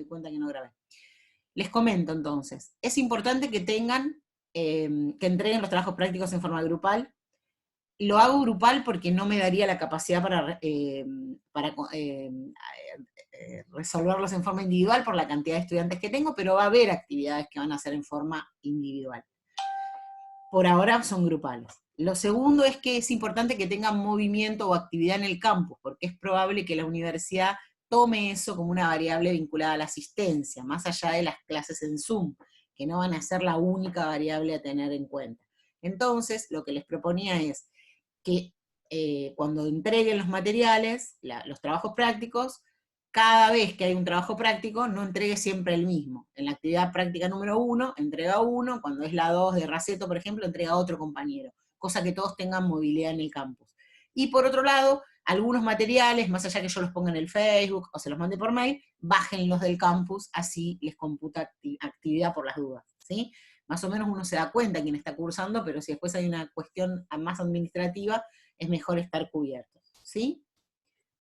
di cuenta que no grabé. Les comento entonces, es importante que tengan, que entreguen los trabajos prácticos en forma grupal. Lo hago grupal porque no me daría la capacidad para resolverlos en forma individual por la cantidad de estudiantes que tengo, pero va a haber actividades que van a hacer en forma individual. Por ahora son grupales. Lo segundo es que es importante que tengan movimiento o actividad en el campus, porque es probable que la universidad tome eso como una variable vinculada a la asistencia, más allá de las clases en Zoom, que no van a ser la única variable a tener en cuenta. Entonces, lo que les proponía es que cuando entreguen los materiales, los trabajos prácticos, cada vez que hay un trabajo práctico, no entregue siempre el mismo. En la actividad práctica número 1, entrega uno, cuando es la 2 de Raceto, por ejemplo, entrega a otro compañero, cosa que todos tengan movilidad en el campus. Y por otro lado, algunos materiales, más allá que yo los ponga en el Facebook o se los mande por mail, bájenlos del campus, así les computa actividad por las dudas, ¿sí? Más o menos uno se da cuenta quién está cursando, pero si después hay una cuestión más administrativa, es mejor estar cubierto, ¿sí?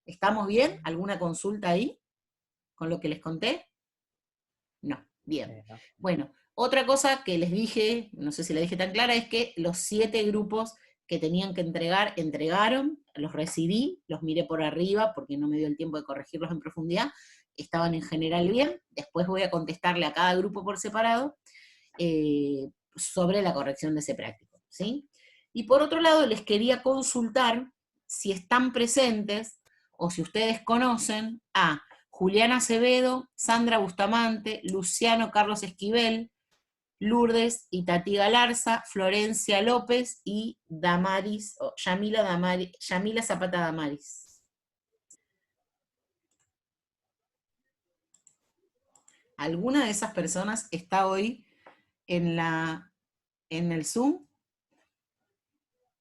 ¿Estamos bien? ¿Alguna consulta ahí con lo que les conté? No, bien. Bueno, otra cosa que les dije, no sé si la dije tan clara, es que los 7 grupos que tenían que entregar, entregaron, los recibí, los miré por arriba porque no me dio el tiempo de corregirlos en profundidad, estaban en general bien, después voy a contestarle a cada grupo por separado, sobre la corrección de ese práctico, ¿sí? Y por otro lado, les quería consultar si están presentes, o si ustedes conocen, a Juliana Acevedo, Sandra Bustamante, Luciano Carlos Esquivel, Lourdes y Tati Galarza, Florencia López y Damaris, o Yamila Zapata Damaris. ¿Alguna de esas personas está hoy en el Zoom?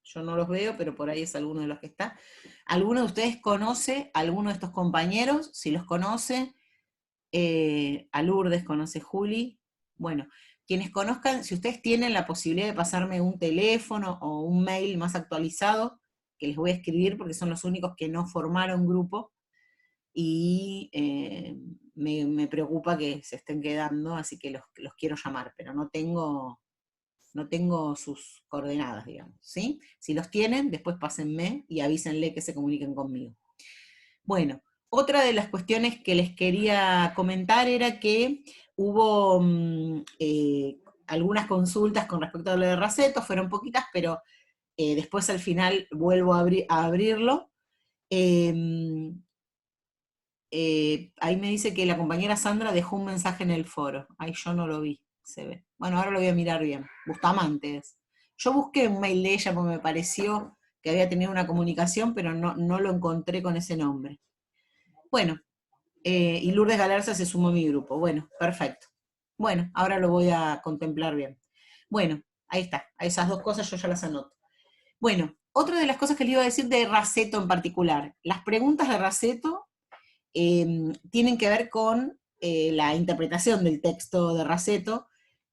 Yo no los veo, pero por ahí es alguno de los que está. ¿Alguno de ustedes conoce a alguno de estos compañeros? Si los conoce, a Lourdes conoce Juli. Bueno, quienes conozcan, si ustedes tienen la posibilidad de pasarme un teléfono o un mail más actualizado, que les voy a escribir porque son los únicos que no formaron grupo, y me preocupa que se estén quedando, así que los quiero llamar, pero no tengo sus coordenadas, digamos, ¿sí? Si los tienen, después pásenme y avísenle que se comuniquen conmigo. Bueno, otra de las cuestiones que les quería comentar era que hubo algunas consultas con respecto a lo de Raceto, fueron poquitas, pero después al final vuelvo a abrirlo. Ahí me dice que la compañera Sandra dejó un mensaje en el foro. Ahí yo no lo vi, se ve. Bueno, ahora lo voy a mirar bien. Bustamante es. Yo busqué un mail de ella porque me pareció que había tenido una comunicación, pero no lo encontré con ese nombre. Bueno, y Lourdes Galarza se sumó a mi grupo. Bueno, perfecto. Bueno, ahora lo voy a contemplar bien. Bueno, ahí está. A esas dos cosas yo ya las anoto. Bueno, otra de las cosas que le iba a decir de Raceto en particular. Las preguntas de Raceto tienen que ver con la interpretación del texto de Raceto,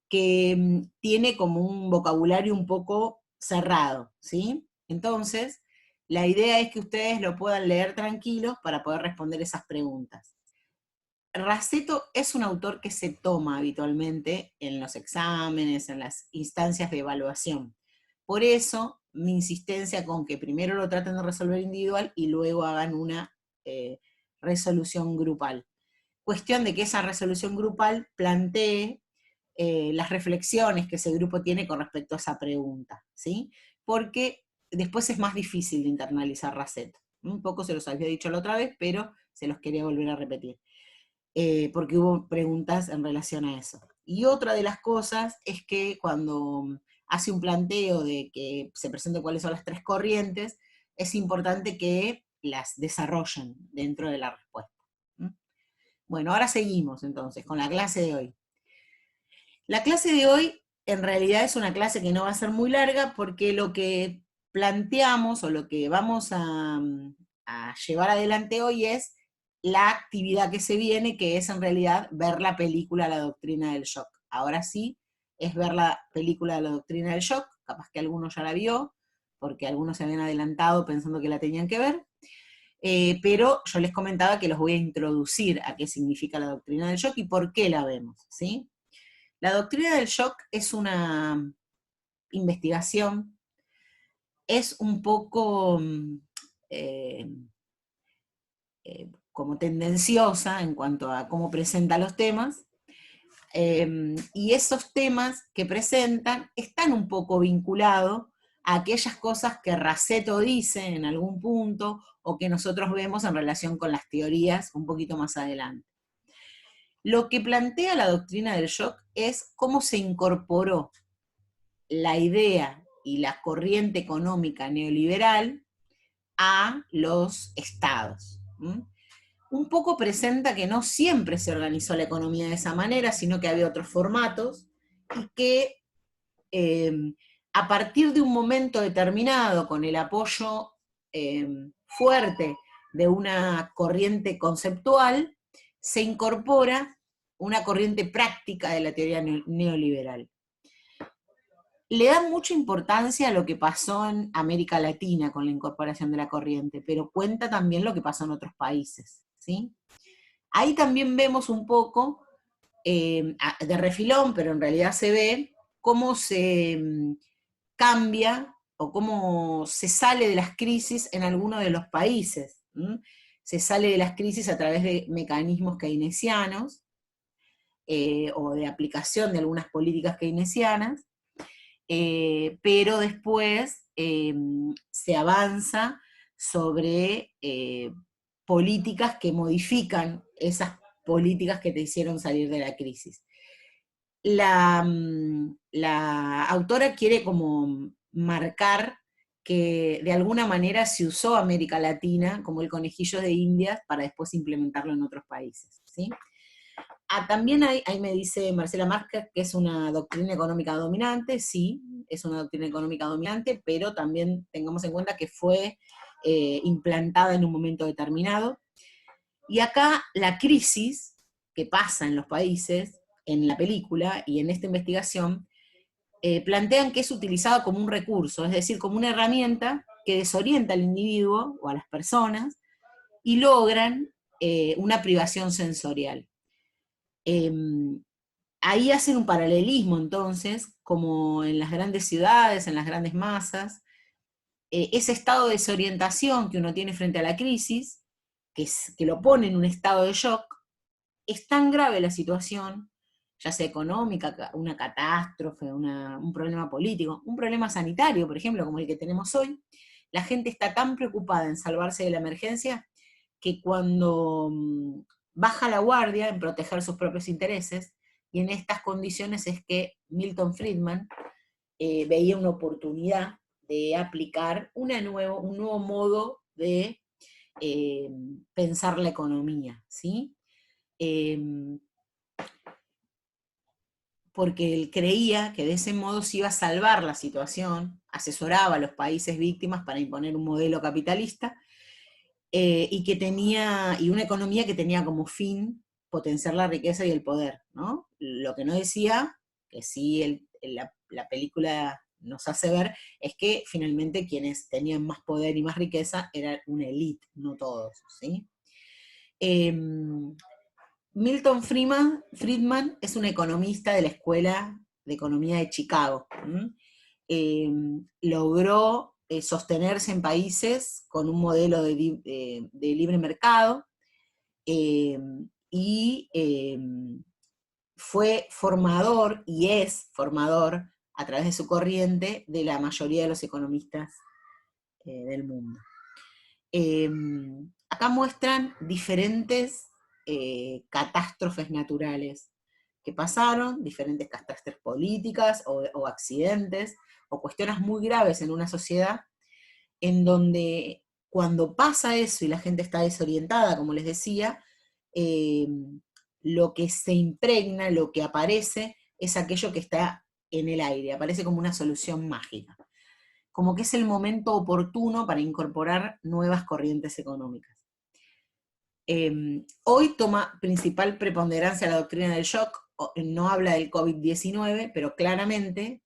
que tiene como un vocabulario un poco cerrado, ¿sí? Entonces, la idea es que ustedes lo puedan leer tranquilos para poder responder esas preguntas. Raceto es un autor que se toma habitualmente en los exámenes, en las instancias de evaluación. Por eso, mi insistencia con que primero lo traten de resolver individual y luego hagan una resolución grupal. Cuestión de que esa resolución grupal plantee las reflexiones que ese grupo tiene con respecto a esa pregunta, ¿sí? Porque después es más difícil de internalizar Raceto. Un poco se los había dicho la otra vez, pero se los quería volver a repetir. Porque hubo preguntas en relación a eso. Y otra de las cosas es que cuando hace un planteo de que se presente cuáles son las 3 corrientes, es importante que las desarrollen dentro de la respuesta. Bueno, ahora seguimos entonces con la clase de hoy. La clase de hoy en realidad es una clase que no va a ser muy larga porque lo que planteamos o lo que vamos a llevar adelante hoy es la actividad que se viene, que es en realidad ver la película La Doctrina del Shock. Ahora sí, es ver la película de La Doctrina del Shock, capaz que alguno ya la vio, porque algunos se habían adelantado pensando que la tenían que ver. pero yo les comentaba que los voy a introducir a qué significa la doctrina del shock y por qué la vemos, ¿sí? La doctrina del shock es una investigación, es un poco eh, como tendenciosa en cuanto a cómo presenta los temas, y esos temas que presentan están un poco vinculados a aquellas cosas que Raceto dice en algún punto o que nosotros vemos en relación con las teorías un poquito más adelante. Lo que plantea la doctrina del shock es cómo se incorporó la idea y la corriente económica neoliberal a los estados. Un poco presenta que no siempre se organizó la economía de esa manera, sino que había otros formatos, y que a partir de un momento determinado, con el apoyo fuerte de una corriente conceptual, se incorpora una corriente práctica de la teoría neoliberal. Le da mucha importancia a lo que pasó en América Latina con la incorporación de la corriente, pero cuenta también lo que pasó en otros países, ¿sí? Ahí también vemos un poco, de refilón, pero en realidad se ve, cómo se cambia o cómo se sale de las crisis en algunos de los países. Se sale de las crisis a través de mecanismos keynesianos, o de aplicación de algunas políticas keynesianas, pero después se avanza sobre políticas que modifican esas políticas que te hicieron salir de la crisis. La autora quiere como marcar que de alguna manera se usó América Latina como el conejillo de Indias para después implementarlo en otros países, ¿sí? También ahí me dice Marcela Márquez que es una doctrina económica dominante. Sí, es una doctrina económica dominante, pero también tengamos en cuenta que fue implantada en un momento determinado. Y acá la crisis que pasa en los países, en la película y en esta investigación, plantean que es utilizada como un recurso, es decir, como una herramienta que desorienta al individuo o a las personas y logran una privación sensorial. Ahí hacen un paralelismo entonces, como en las grandes ciudades, en las grandes masas, ese estado de desorientación que uno tiene frente a la crisis, que lo pone en un estado de shock, es tan grave la situación, ya sea económica, una catástrofe, un problema político, un problema sanitario, por ejemplo, como el que tenemos hoy, la gente está tan preocupada en salvarse de la emergencia que cuando baja la guardia en proteger sus propios intereses, y en estas condiciones es que Milton Friedman veía una oportunidad de aplicar un nuevo modo de pensar la economía, ¿sí? Porque él creía que de ese modo se iba a salvar la situación, asesoraba a los países víctimas para imponer un modelo capitalista, y una economía que tenía como fin potenciar la riqueza y el poder, ¿no? Lo que no decía, que sí la película nos hace ver, es que finalmente quienes tenían más poder y más riqueza era una élite, no todos, ¿sí? Milton Friedman es un economista de la Escuela de Economía de Chicago. Logró sostenerse en países con un modelo de libre mercado, y fue formador, y es formador, a través de su corriente, de la mayoría de los economistas del mundo. Acá muestran diferentes catástrofes naturales que pasaron, diferentes catástrofes políticas o accidentes, o cuestiones muy graves en una sociedad, en donde cuando pasa eso y la gente está desorientada, como les decía, lo que se impregna, lo que aparece, es aquello que está en el aire, aparece como una solución mágica, como que es el momento oportuno para incorporar nuevas corrientes económicas. Hoy toma principal preponderancia la doctrina del shock, no habla del COVID-19, pero claramente,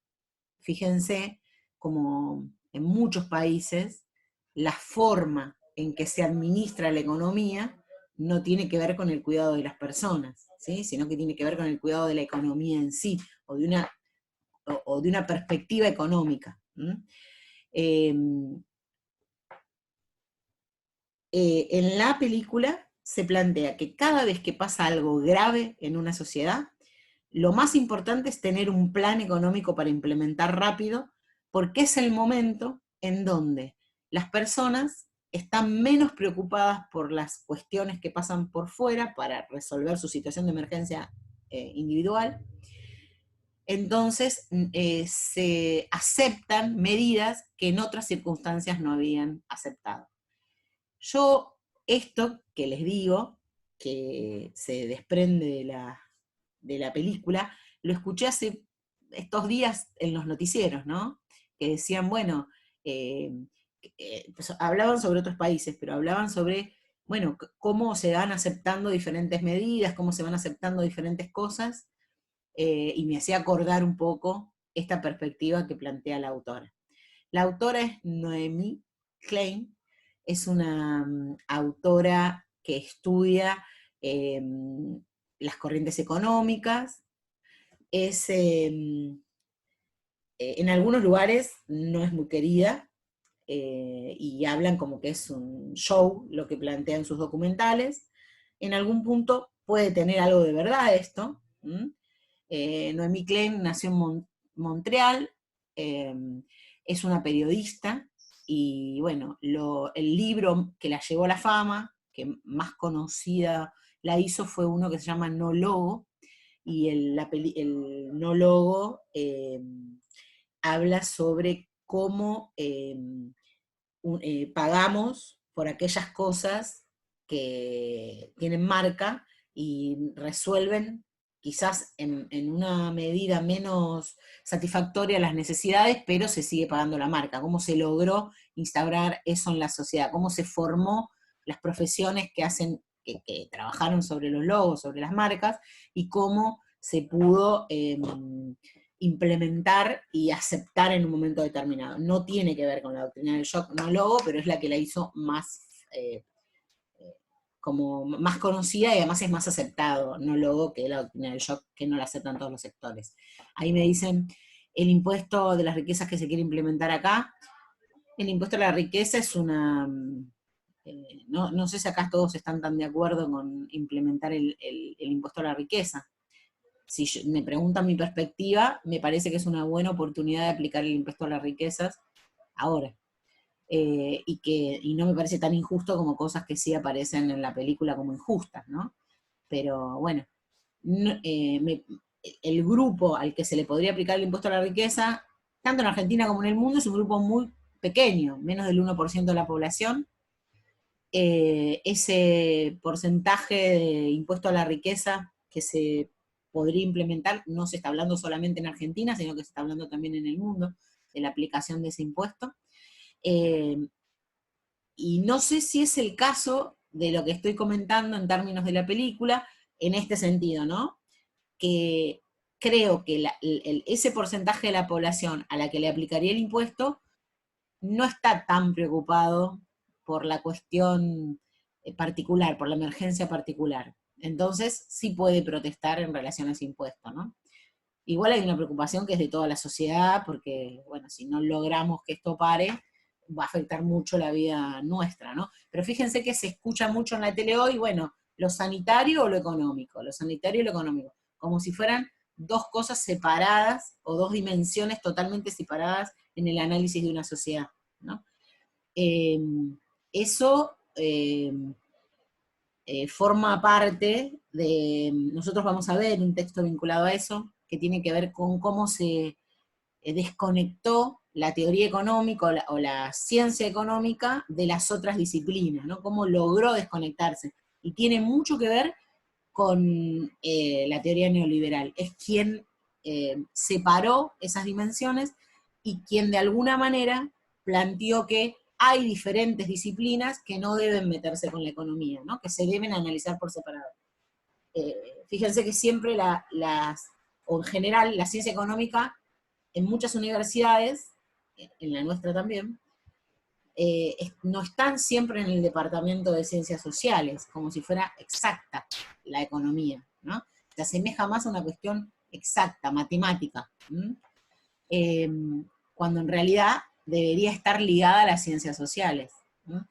fíjense, como en muchos países, la forma en que se administra la economía no tiene que ver con el cuidado de las personas, ¿sí? Sino que tiene que ver con el cuidado de la economía en sí, o de una perspectiva económica. En la película se plantea que cada vez que pasa algo grave en una sociedad, lo más importante es tener un plan económico para implementar rápido, porque es el momento en donde las personas están menos preocupadas por las cuestiones que pasan por fuera para resolver su situación de emergencia individual. Entonces se aceptan medidas que en otras circunstancias no habían aceptado. Yo, esto que les digo, que se desprende de la película, lo escuché hace estos días en los noticieros, ¿no? Que decían, bueno, eh, pues hablaban sobre otros países, pero hablaban sobre, bueno, cómo se van aceptando diferentes medidas, cómo se van aceptando diferentes cosas, y me hacía acordar un poco esta perspectiva que plantea la autora. La autora es Noemi Klein, es una autora que estudia eh, las corrientes económicas, es, en algunos lugares no es muy querida, y hablan como que es un show lo que plantea en sus documentales. En algún punto puede tener algo de verdad esto. Noemi Klein nació en Montreal, eh, es una periodista, y bueno, el libro que la llevó a la fama, que más conocida la hizo, fue uno que se llama No Logo, y el No Logo habla sobre cómo pagamos por aquellas cosas que tienen marca y resuelven quizás en una medida menos satisfactoria las necesidades, pero se sigue pagando la marca. ¿Cómo se logró instaurar eso en la sociedad? ¿Cómo se formó las profesiones que trabajaron sobre los logos, sobre las marcas, y cómo se pudo implementar y aceptar en un momento determinado? No tiene que ver con la doctrina del shock no logo, pero es la que la hizo más, como más conocida, y además es más aceptado no logo que la doctrina del shock, que no la aceptan todos los sectores. Ahí me dicen, el impuesto de las riquezas que se quiere implementar acá, el impuesto a la riqueza es una... no sé si acá todos están tan de acuerdo con implementar el impuesto a la riqueza. Si me preguntan mi perspectiva, me parece que es una buena oportunidad de aplicar el impuesto a las riquezas ahora. Y no me parece tan injusto como cosas que sí aparecen en la película como injustas, ¿no? Pero bueno, no, el grupo al que se le podría aplicar el impuesto a la riqueza, tanto en Argentina como en el mundo, es un grupo muy pequeño, menos del 1% de la población. Ese porcentaje de impuesto a la riqueza que se podría implementar, no se está hablando solamente en Argentina, sino que se está hablando también en el mundo, de la aplicación de ese impuesto. Eh, y no sé si es el caso de lo que estoy comentando en términos de la película, en este sentido, ¿no? Que creo que ese porcentaje de la población a la que le aplicaría el impuesto no está tan preocupado por la cuestión particular, por la emergencia particular. Entonces sí puede protestar en relación a ese impuesto, ¿no? Igual hay una preocupación que es de toda la sociedad, porque, bueno, si no logramos que esto pare, va a afectar mucho la vida nuestra, ¿no? Pero fíjense que se escucha mucho en la tele hoy, bueno, lo sanitario o lo económico, lo sanitario y lo económico, como si fueran dos cosas separadas o dos dimensiones totalmente separadas en el análisis de una sociedad, ¿no? Eh, Eso forma parte de, nosotros vamos a ver un texto vinculado a eso, que tiene que ver con cómo se desconectó la teoría económica o la ciencia económica de las otras disciplinas, ¿no? Cómo logró desconectarse. Y tiene mucho que ver con la teoría neoliberal. Es quien separó esas dimensiones y quien de alguna manera planteó que hay diferentes disciplinas que no deben meterse con la economía, ¿no? Que se deben analizar por separado. Fíjense que siempre o en general, la ciencia económica en muchas universidades, en la nuestra también, no están siempre en el departamento de ciencias sociales, como si fuera exacta la economía, ¿no? Se asemeja más a una cuestión exacta, matemática, eh, cuando en realidad debería estar ligada a las ciencias sociales, ¿no?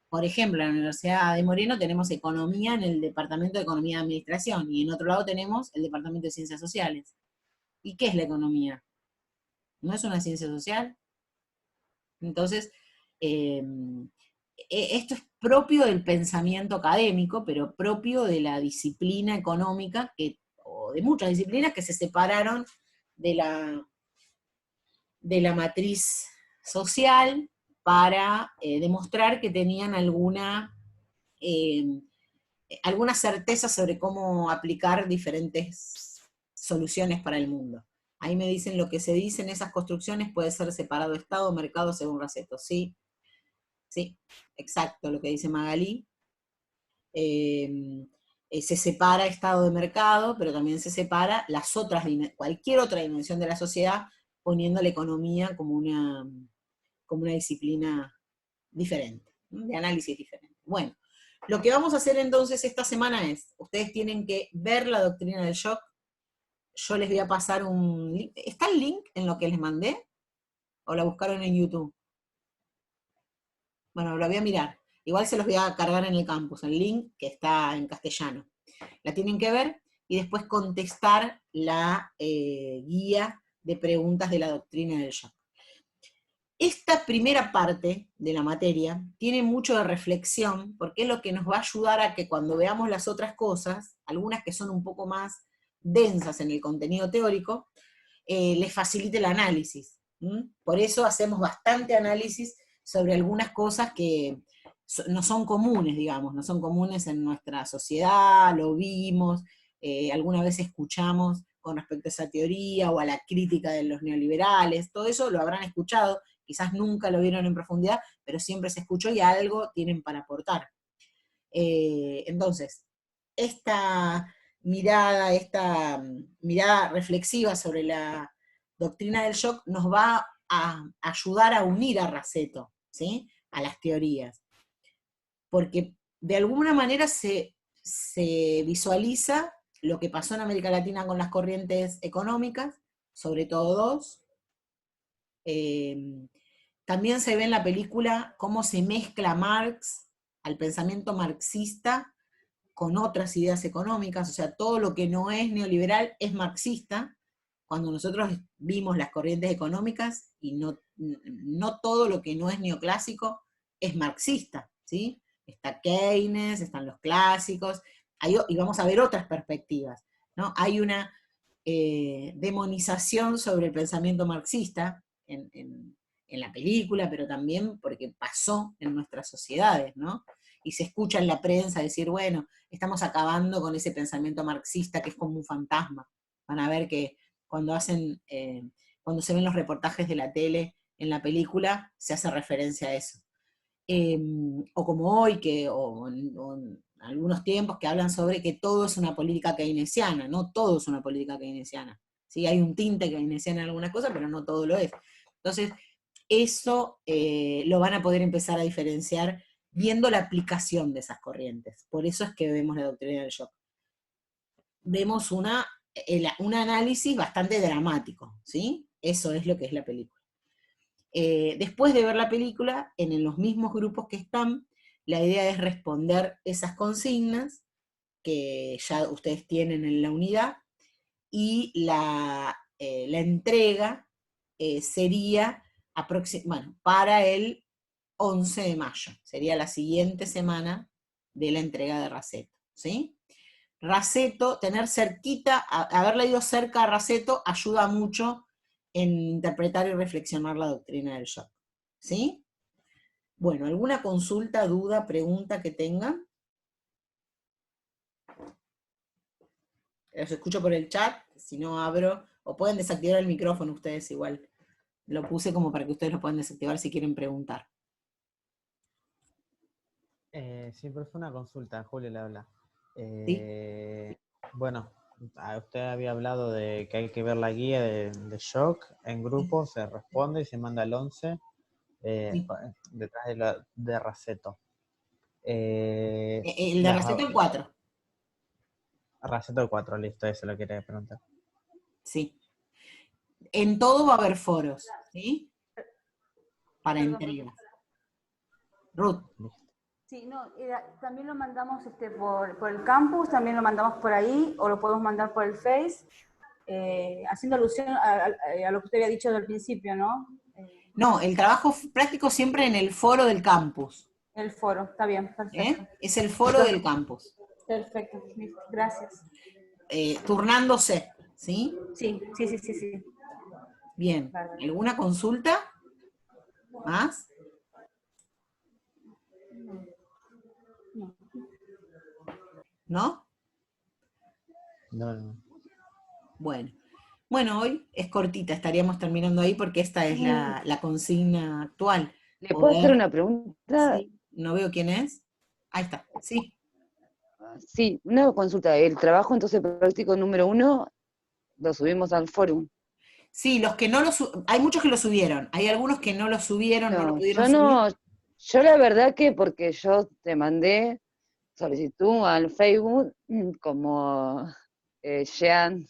Por ejemplo, en la Universidad de Moreno tenemos economía en el departamento de economía y administración, y en otro lado tenemos el departamento de ciencias sociales. ¿Y qué es la economía? ¿No es una ciencia social? Entonces, eh, esto es propio del pensamiento académico, pero propio de la disciplina económica, o de muchas disciplinas que se separaron de la matriz social para demostrar que tenían eh, alguna certeza sobre cómo aplicar diferentes soluciones para el mundo. Ahí me dicen lo que se dice en esas construcciones puede ser separado Estado, mercado según Raceto. Sí, sí, exacto lo que dice Magalí. Se separa Estado de mercado, pero también se separa cualquier otra dimensión de la sociedad, poniendo la economía como una disciplina diferente, ¿no? De análisis diferente. Bueno, lo que vamos a hacer entonces esta semana es, ustedes tienen que ver la doctrina del shock. Yo les voy a pasar un link. ¿Está el link en lo que les mandé? ¿O la buscaron en YouTube? Bueno, lo voy a mirar. Igual se los voy a cargar en el campus, el link que está en castellano. La tienen que ver y después contestar la guía de preguntas de la doctrina del shock. Esta primera parte de la materia tiene mucho de reflexión, porque es lo que nos va a ayudar a que cuando veamos las otras cosas, algunas que son un poco más densas en el contenido teórico, les facilite el análisis. Por eso hacemos bastante análisis sobre algunas cosas que no son comunes, digamos, no son comunes en nuestra sociedad, lo vimos, alguna vez escuchamos con respecto a esa teoría o a la crítica de los neoliberales, todo eso lo habrán escuchado, quizás nunca lo vieron en profundidad, pero siempre se escuchó y algo tienen para aportar. Entonces, esta mirada reflexiva sobre la doctrina del shock nos va a ayudar a unir a Raceto, ¿sí? A las teorías. Porque de alguna manera se visualiza lo que pasó en América Latina con las corrientes económicas, sobre todo dos. También se ve en la película cómo se mezcla Marx al pensamiento marxista con otras ideas económicas, o sea, todo lo que no es neoliberal es marxista, cuando nosotros vimos las corrientes económicas, y no todo lo que no es neoclásico es marxista, ¿sí? Está Keynes, están los clásicos, y vamos a ver otras perspectivas, ¿no? Hay una demonización sobre el pensamiento marxista en la película, pero también porque pasó en nuestras sociedades, ¿no? Y se escucha en la prensa decir, bueno, estamos acabando con ese pensamiento marxista que es como un fantasma. Van a ver que cuando cuando se ven los reportajes de la tele en la película, se hace referencia a eso. O como hoy, o en algunos tiempos que hablan sobre que todo es una política keynesiana, no todo es una política keynesiana. ¿Sí? Hay un tinte keynesiano en algunas cosas, pero no todo lo es. Entonces, eso lo van a poder empezar a diferenciar viendo la aplicación de esas corrientes. Por eso es que vemos la doctrina del shock. Vemos un análisis bastante dramático, ¿sí? Eso es lo que es la película. Después de ver la película, en los mismos grupos que están, la idea es responder esas consignas que ya ustedes tienen en la unidad, y la entrega sería para el 11 de mayo, sería la siguiente semana de la entrega de Raceto, ¿sí? Raceto, tener cerquita, haber leído cerca a Raceto ayuda mucho en interpretar y reflexionar la doctrina del shock, ¿sí? Bueno, ¿alguna consulta, duda, pregunta que tengan? Los escucho por el chat, si no abro, o pueden desactivar el micrófono ustedes igual. Lo puse como para que ustedes lo puedan desactivar si quieren preguntar. Sí, pero fue una consulta, Julio le habla. ¿Sí? Bueno, usted había hablado de que hay que ver la guía de shock en grupo, se responde y se manda al 11. Sí. detrás de Raceto. El de Raceto el 4, Raceto 4, listo, eso lo quería preguntar. sí. En todo va a haber foros, ¿sí? Para Perdón, entregas. Ruth. Listo. sí, no, también lo mandamos por el campus, también lo mandamos por ahí, o lo podemos mandar por el Face, haciendo alusión a lo que usted había dicho al principio, ¿no? No, el trabajo práctico siempre en el foro del campus. El foro, está bien, perfecto. Es el foro del campus. Perfecto, listo, gracias. Turnándose, ¿sí? Sí, sí, sí, sí, sí. Bien. Bárbaro. ¿Alguna consulta más? No. ¿No? No. Bueno. Bueno, hoy es cortita, estaríamos terminando ahí porque esta es la consigna actual. ¿Le puedo hacer una pregunta? Sí, no veo quién es. Ahí está, sí. Sí, una consulta. El trabajo entonces práctico número 1 lo subimos al fórum. Sí, los que no lo hay muchos que lo subieron, hay algunos que no lo subieron, no lo No, pudieron yo subir. no, yo la verdad que porque yo te mandé solicitud al Facebook como Jean.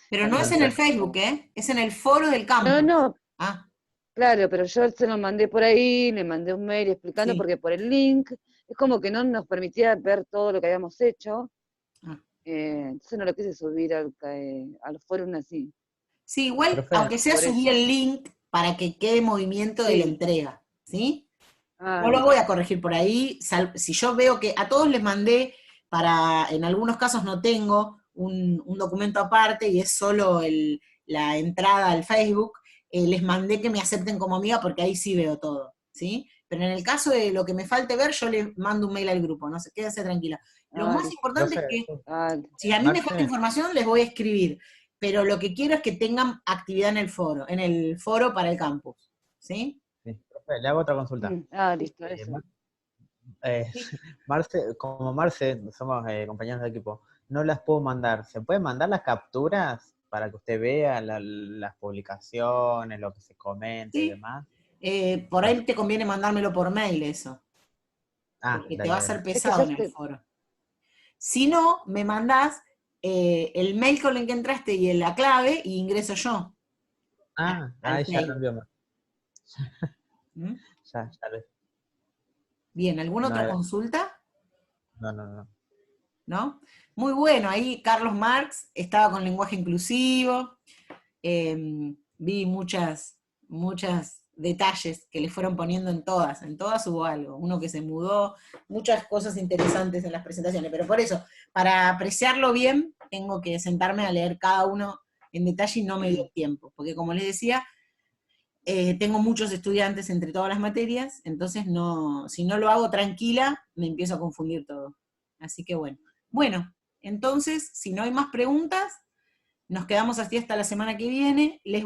Pero no es en el Facebook, es en el foro del No, campus. no, Ah, claro, pero yo se lo mandé por ahí, le mandé un mail explicando, sí. porque por el link es como que no nos permitía ver todo lo que habíamos hecho. Ah. Entonces no lo quise subir al fórum así. Sí, igual, Profe, aunque sea Por subí eso. el link para que quede movimiento de la Sí. entrega, ¿sí? Ah, No lo voy a listo. corregir por ahí, si yo veo que a todos les mandé en algunos casos no tengo un documento aparte y es solo la entrada al Facebook, les mandé que me acepten como amiga porque ahí sí veo todo, ¿sí? Pero en el caso de lo que me falte ver, yo le mando un mail al grupo, no sé, quédense tranquila. Lo Ah, más listo. importante es profe, que Ah, si a mí me falta Marce, información, les voy a escribir, pero lo que quiero es que tengan actividad en el foro para el campus, ¿sí? sí, profe, le hago otra consulta. listo, Eh, eso. Eh, Sí. como Marce, somos compañeros de equipo, no las puedo mandar. ¿Se pueden mandar las capturas para que usted vea las publicaciones, lo que se comenta y Sí. demás? Por Bueno, ahí te conviene mandármelo por mail eso, porque te va dale, a ser dale. Es que pesado yo en el te, foro. Si no, me mandás el mail con el que entraste y la clave y ingreso yo al Ahí ya lo Facebook. envió. ¿Mm? Ya lo. Bien, ¿alguna No, otra consulta? no. ¿No? Muy bueno, ahí Carlos Marx estaba con lenguaje inclusivo, vi muchas detalles que le fueron poniendo en todas hubo algo, uno que se mudó, muchas cosas interesantes en las presentaciones, pero por eso, para apreciarlo bien, tengo que sentarme a leer cada uno en detalle y no me dio tiempo, porque como les decía, tengo muchos estudiantes entre todas las materias, entonces no, si no lo hago tranquila, me empiezo a confundir todo. Así que bueno. Bueno, entonces, si no hay más preguntas, nos quedamos así hasta la semana que viene. Les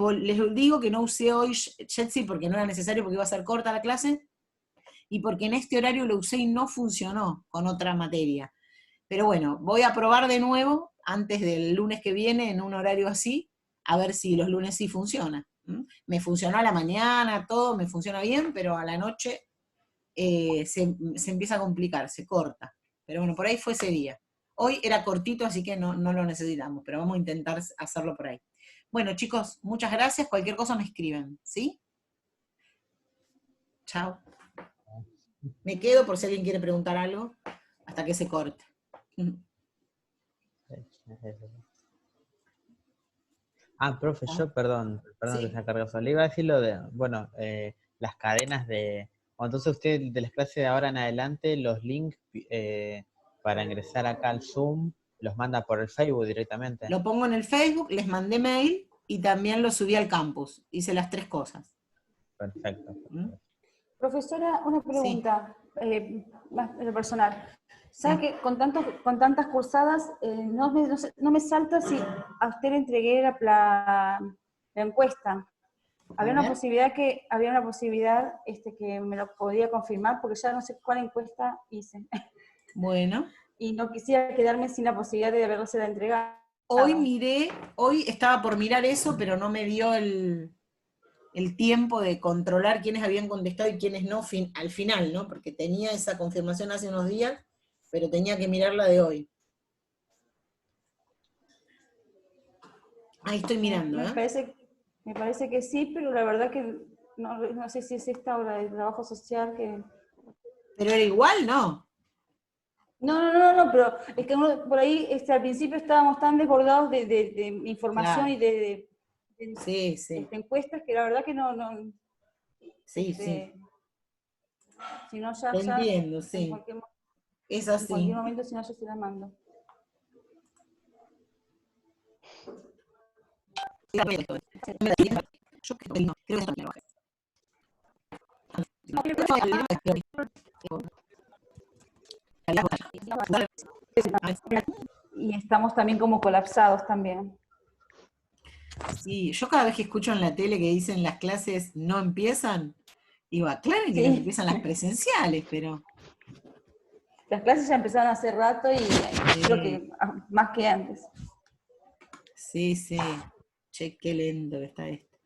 digo que no usé hoy Jetsi porque no era necesario, porque iba a ser corta la clase, y porque en este horario lo usé y no funcionó con otra materia. Pero bueno, voy a probar de nuevo antes del lunes que viene en un horario así, a ver si los lunes sí funciona. Me funcionó a la mañana, todo me funciona bien, pero a la noche se empieza a complicar, se corta. Pero bueno, por ahí fue ese día. Hoy era cortito, así que no lo necesitamos, pero vamos a intentar hacerlo por ahí. Bueno, chicos, muchas gracias. Cualquier cosa me escriben, ¿sí? Chao. Me quedo por si alguien quiere preguntar algo, hasta que se corte. Profe, yo, perdón que Sí. se ha cargado solo. Le iba a decir lo de, bueno, las cadenas de. Entonces usted de las clases de ahora en adelante, los links para ingresar acá al Zoom, los manda por el Facebook directamente. Lo pongo en el Facebook, les mandé mail y también lo subí al campus. Hice las tres cosas. Perfecto. ¿Mm? Profesora, una Sí, pregunta más personal. ¿Sabe sí. que con tantas cursadas no me salta si a usted le entregué la encuesta? A Había ver. una posibilidad que me lo podía confirmar porque ya no sé cuál encuesta hice. Bueno. Y no quisiera quedarme sin la posibilidad de haberse la entregado. Hoy estaba por mirar eso, pero no me dio el el tiempo de controlar quiénes habían contestado y quiénes no al final, ¿no? Porque tenía esa confirmación hace unos días, pero tenía que mirarla de hoy. Ahí estoy mirando, Me parece que sí, pero la verdad que no sé si es esta obra de trabajo social que... Pero era igual, ¿no? No, pero es que por ahí al principio estábamos tan desbordados de información Claro. y de Sí, sí. encuestas que la verdad que no Sí, sí. si no Te ya entiendo, sí. en cualquier Es así. momento, si no yo se la mando. Yo creo que no, creo que no. Y estamos también como colapsados también. Sí, yo cada vez que escucho en la tele que dicen las clases no empiezan, digo, aclaren que no Sí. empiezan las presenciales, pero... Las clases ya empezaron hace rato y creo que más que antes. Sí, sí. Che, qué lento que está esto.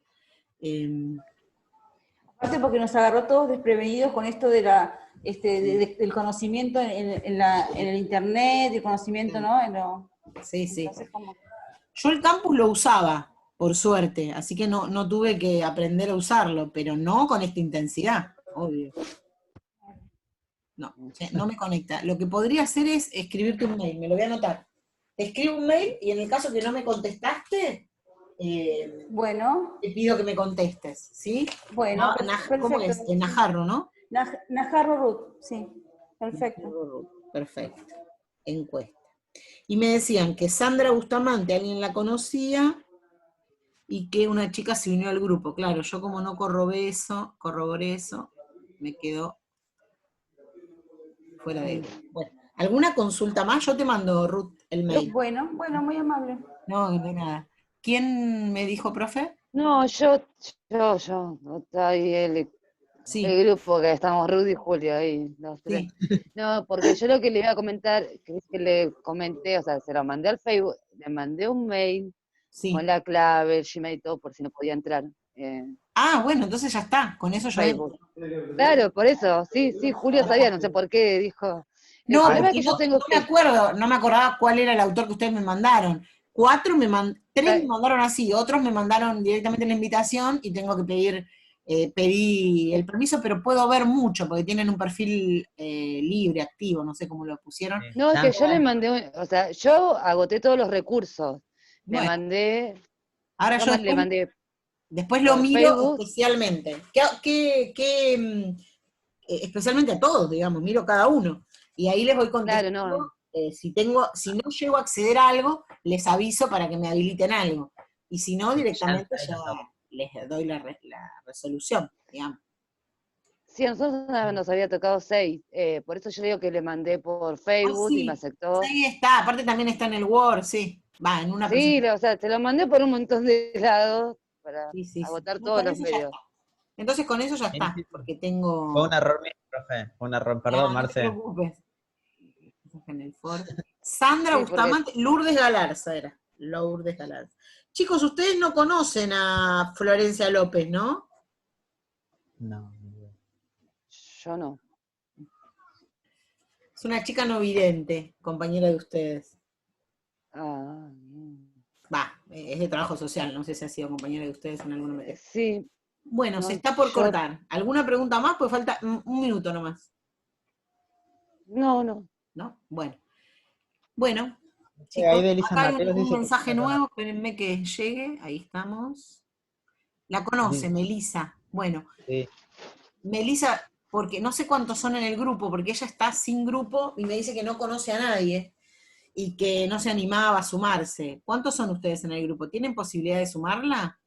Aparte porque nos agarró todos desprevenidos con esto de del conocimiento en el internet, el conocimiento, ¿no? Sí, sí. Entonces, como... Yo el campus lo usaba, por suerte, así que no tuve que aprender a usarlo, pero no con esta intensidad, obvio. No me conecta. Lo que podría hacer es escribirte un mail, me lo voy a anotar. Te escribo un mail y en el caso que no me contestaste, bueno, te pido que me contestes, ¿sí? bueno, ¿Cómo es? perfecto. En Najarro, ¿no? Najarro Ruth, sí, perfecto. Perfecto. Encuesta. Y me decían que Sandra Bustamante, alguien la conocía, y que una chica se unió al grupo. Claro, yo como no corroboré eso, me quedo fuera de... Bueno, ¿alguna consulta más? Yo te mando, Ruth, el mail. Bueno, muy amable. No, de nada. ¿Quién me dijo, profe? No, no está ahí el Sí, grupo que estamos Rudy y Julio ahí, los tres. sí, No, porque yo lo que le iba a comentar, que es que le comenté, o sea, se lo mandé al Facebook, le mandé un mail sí. con la clave, el Gmail y todo, por si no podía entrar. Ah, bueno, entonces ya está, con eso ya Facebook. entro. Claro, por eso, sí, Julio sabía, no sé por qué, dijo. El No, problema es porque que yo tengo no me acuerdo, no me acordaba cuál era el autor que ustedes me mandaron. 3 me mandaron así, otros me mandaron directamente la invitación y tengo que pedí el permiso, pero puedo ver mucho, porque tienen un perfil libre, activo, no sé cómo lo pusieron. No, es que yo le mandé, o sea, yo agoté todos los recursos. Le Bueno, mandé, ahora yo le mandé después lo por miro Facebook. especialmente. Especialmente a todos, digamos, miro cada uno. Y ahí les voy Claro, contestando. no. Si no llego a acceder a algo, les aviso para que me habiliten algo. Y si no, directamente ya les doy la resolución, digamos. Sí, a nosotros nos había tocado 6. Por eso yo digo que le mandé por Ah, Facebook y me sí, aceptó. ahí está. Aparte también está en el Word, sí. Va, en una Sí, presentación. o sea, te lo mandé por un montón de lados para Sí, sí, sí. agotar No, todos con los eso ya medios. está. Entonces con eso ya Sí, está, sí, sí. porque Fue un tengo... error mío, profe. Fue un error, perdón, No te Marce. preocupes. En el Ford. Sandra Sí, porque Bustamante, Lourdes Galarza era. Lourdes Galarza. Chicos, ustedes no conocen a Florencia López, ¿no? No. yo no. Es una chica no vidente, compañera de ustedes. Ah, Va, es de trabajo social, no sé si ha sido compañera de ustedes en alguna materia. sí, Bueno, se no, está por yo cortar. ¿Alguna pregunta más? Pues falta un minuto nomás, no. ¿no? Bueno, Ahí chicos, de Elisa acá hay Mateos un dice que mensaje no nuevo, espérenme que llegue, ahí estamos. La conoce, Melisa. Bueno, Sí. Melisa, porque no sé cuántos son en el grupo, porque ella está sin grupo y me dice que no conoce a nadie y que no se animaba a sumarse. ¿Cuántos son ustedes en el grupo? ¿Tienen posibilidad de sumarla?